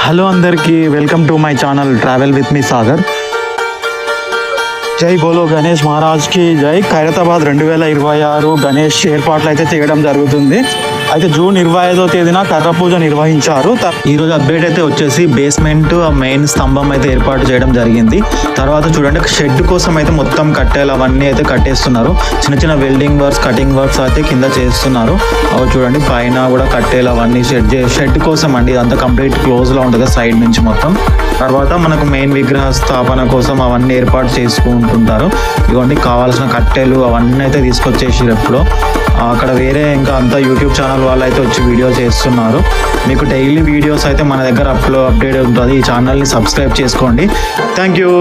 Hello అందరికీ welcome to my channel travel with me Sagar. జై బోలో గణేష్ మహారాజ్కి జై. ఖైరతాబాద్ 2026 గణేష్ ఏర్పాట్లు అయితే చేయడం జరుగుతుంది. అయితే జూన్ 25వ తేదీన కర్ర పూజ నిర్వహించారు. ఈరోజు అప్డేట్ అయితే వచ్చేసి బేస్మెంట్ మెయిన్ స్తంభం అయితే ఏర్పాటు చేయడం జరిగింది. తర్వాత చూడండి షెడ్ కోసం అయితే మొత్తం కట్టెలు అవన్నీ అయితే కట్టేస్తున్నారు. చిన్న చిన్న వెల్డింగ్ వర్క్స్ కటింగ్ వర్క్స్ అయితే కింద చేస్తున్నారు. అవి చూడండి పైన కూడా కట్టెలు అవన్నీ షెడ్ కోసం అండి. ఇదంతా కంప్లీట్ క్లోజ్లో ఉంటుంది సైడ్ నుంచి మొత్తం. తర్వాత మనకు మెయిన్ విగ్రహ స్థాపన కోసం అవన్నీ ఏర్పాటు చేసుకుంటుంటారు. ఇవన్నీ కావాల్సిన కట్టెలు అవన్నీ అయితే తీసుకొచ్చేసి ఎప్పుడో అక్కడ వేరే ఇంకా అంతా యూట్యూబ్ ఛానల్ వాళ్ళు అయితే వచ్చి వీడియో చేస్తున్నారు. మీకు డైలీ వీడియోస్ అయితే మన దగ్గర అప్డేట్ ఉంటుంది. ఈ ఛానల్ని సబ్స్క్రైబ్ చేసుకోండి. Thank you.